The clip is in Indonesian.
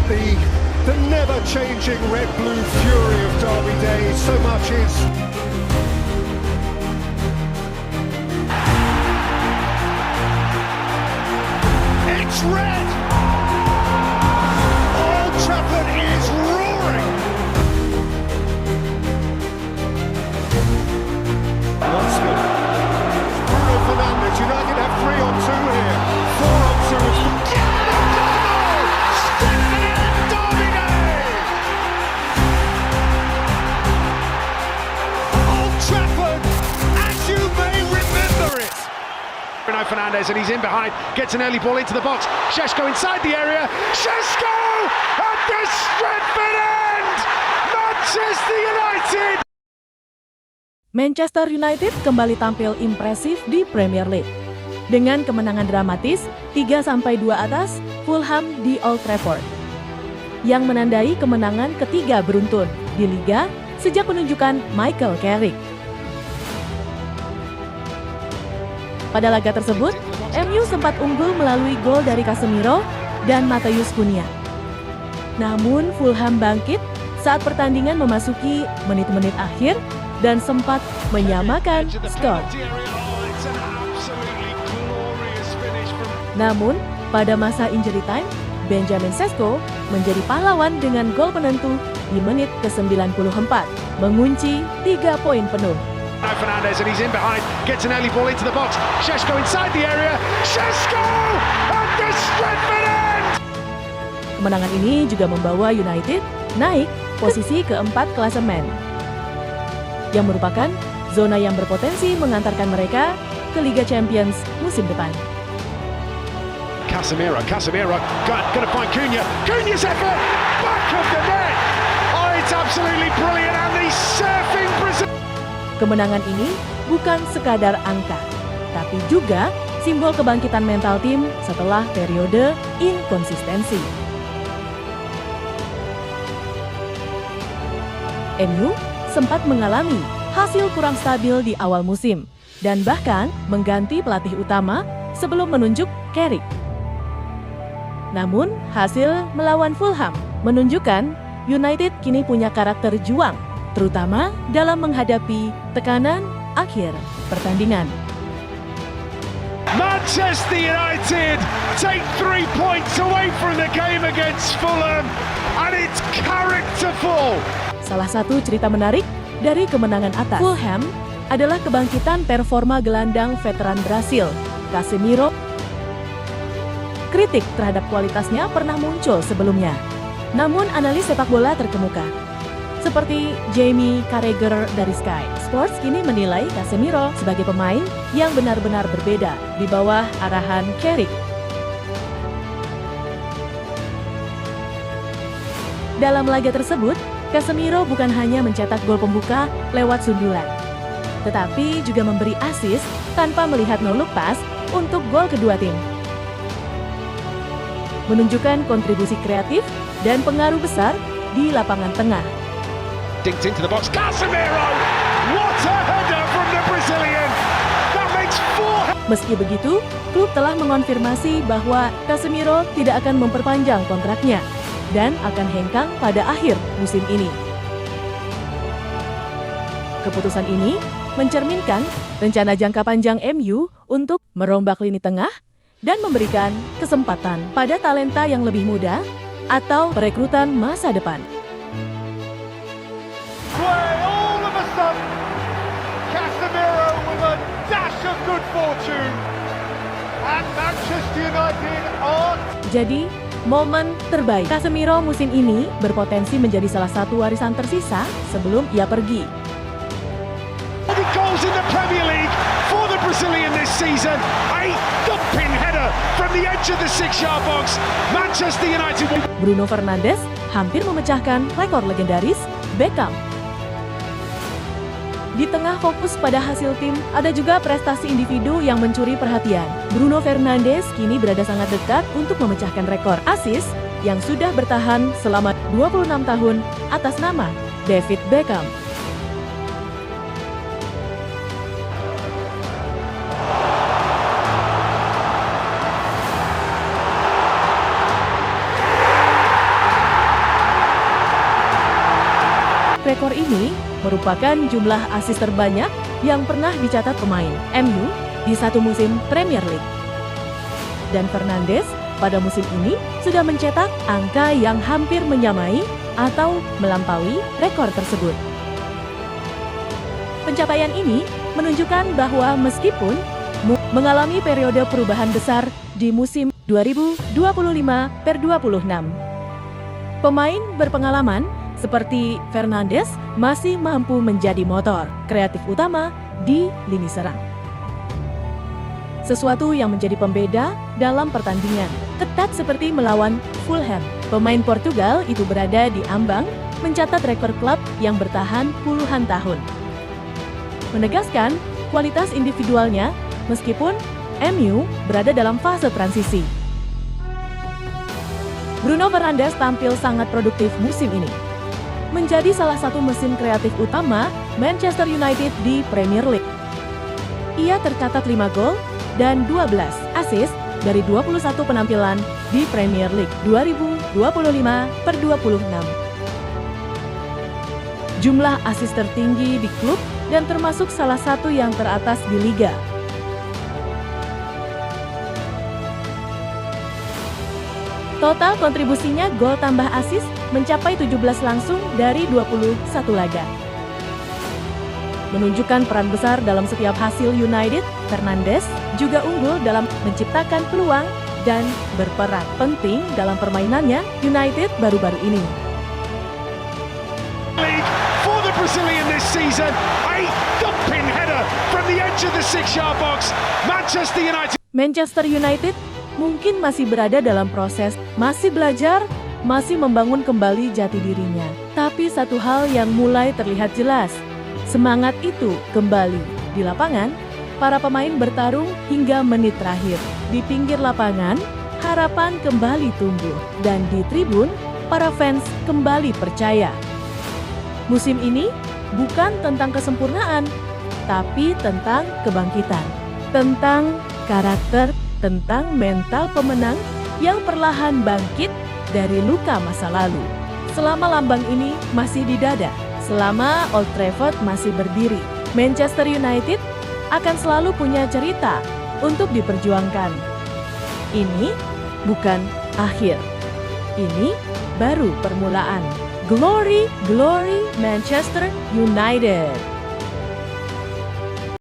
The never-changing red-blue fury of Derby Day. So much is... It's red! Old Trafford is roaring! Lutzman. Bruno Fernandes. United have 3 on 2 here. 4 on 2. It's... Bruno Fernandes, and he's in behind, gets an early ball into the box. Šeško inside the area. Šeško at the Stretford end! Manchester United! Manchester United kembali tampil impresif di Premier League. Dengan kemenangan dramatis 3-2 atas Fulham di Old Trafford. Yang menandai kemenangan ketiga beruntun di Liga sejak penunjukan Michael Carrick. Pada laga tersebut, MU sempat unggul melalui gol dari Casemiro dan Matheus Cunha. Namun Fulham bangkit saat pertandingan memasuki menit-menit akhir dan sempat menyamakan skor. Namun, pada masa injury time, Benjamin Sesko menjadi pahlawan dengan gol penentu di menit ke-94, mengunci 3 poin penuh. Fernandes, and he's in behind, gets an early ball into the box. Šeško inside the area. Šeško at the Stretford end! Kemenangan ini juga membawa United naik posisi keempat klasemen, yang merupakan zona yang berpotensi mengantarkan mereka ke Liga Champions musim depan. Casemiro, gonna find Cunha. Cunha's effort, back of the net. Oh, it's absolutely brilliant, and the surfing Brazil. Kemenangan ini bukan sekadar angka, tapi juga simbol kebangkitan mental tim setelah periode inkonsistensi. MU sempat mengalami hasil kurang stabil di awal musim, dan bahkan mengganti pelatih utama sebelum menunjuk Carrick. Namun, hasil melawan Fulham menunjukkan United kini punya karakter juang, terutama dalam menghadapi tekanan akhir pertandingan. Manchester United take 3 points away from the game against Fulham, and it's characterful. Salah satu cerita menarik dari kemenangan atas Fulham adalah kebangkitan performa gelandang veteran Brasil, Casemiro. Kritik terhadap kualitasnya pernah muncul sebelumnya, namun analis sepak bola terkemuka seperti Jamie Carragher dari Sky Sports kini menilai Casemiro sebagai pemain yang benar-benar berbeda di bawah arahan Carrick. Dalam laga tersebut, Casemiro bukan hanya mencetak gol pembuka lewat sundulan, tetapi juga memberi assist tanpa melihat no look pass untuk gol kedua tim. Menunjukkan kontribusi kreatif dan pengaruh besar di lapangan tengah. Dinked into the box, Casemiro! What a header from the Brazilian! That makes 4... Meski begitu, klub telah mengonfirmasi bahwa Casemiro tidak akan memperpanjang kontraknya dan akan hengkang pada akhir musim ini. Keputusan ini mencerminkan rencana jangka panjang MU untuk merombak lini tengah dan memberikan kesempatan pada talenta yang lebih muda atau perekrutan masa depan. All of a sudden, Casemiro with a dash of good fortune, and Manchester United are... Jadi, momen terbaik Casemiro musim ini berpotensi menjadi salah satu warisan tersisa sebelum ia pergi. The goals in the Premier League for the Brazilian this season. A thumping header from the edge of the 6-yard box. Manchester United. Bruno Fernandes hampir memecahkan rekor legendaris Beckham. Di tengah fokus pada hasil tim, ada juga prestasi individu yang mencuri perhatian. Bruno Fernandes kini berada sangat dekat untuk memecahkan rekor assist yang sudah bertahan selama 26 tahun atas nama David Beckham. Rekor ini merupakan jumlah assist terbanyak yang pernah dicatat pemain MU di satu musim Premier League. Dan Fernandes pada musim ini sudah mencetak angka yang hampir menyamai atau melampaui rekor tersebut. Pencapaian ini menunjukkan bahwa meskipun mengalami periode perubahan besar di musim 2025/26, pemain berpengalaman seperti Fernandes masih mampu menjadi motor kreatif utama di lini serang. Sesuatu yang menjadi pembeda dalam pertandingan ketat seperti melawan Fulham. Pemain Portugal itu berada di ambang mencatat rekor klub yang bertahan puluhan tahun. Menegaskan kualitas individualnya meskipun MU berada dalam fase transisi. Bruno Fernandes tampil sangat produktif musim ini. Menjadi salah satu mesin kreatif utama Manchester United di Premier League. Ia tercatat 5 gol dan 12 assist dari 21 penampilan di Premier League 2025/26. Jumlah assist tertinggi di klub dan termasuk salah satu yang teratas di liga. Total kontribusinya gol tambah assist mencapai 17 langsung dari 21 laga. Menunjukkan peran besar dalam setiap hasil United, Fernandes juga unggul dalam menciptakan peluang dan berperan penting dalam permainannya United baru-baru ini. For the Brazilian this season, a thumping header from the edge of the 6-yard box. Manchester United mungkin masih berada dalam proses, masih belajar, masih membangun kembali jati dirinya. Tapi satu hal yang mulai terlihat jelas, semangat itu kembali. Di lapangan, para pemain bertarung hingga menit terakhir. Di pinggir lapangan, harapan kembali tumbuh. Dan di tribun, para fans kembali percaya. Musim ini bukan tentang kesempurnaan, tapi tentang kebangkitan. Tentang karakter, tentang mental pemenang yang perlahan bangkit dari luka masa lalu. Selama lambang ini masih di dada, selama Old Trafford masih berdiri, Manchester United akan selalu punya cerita untuk diperjuangkan. Ini bukan akhir. Ini baru permulaan. Glory, glory Manchester United.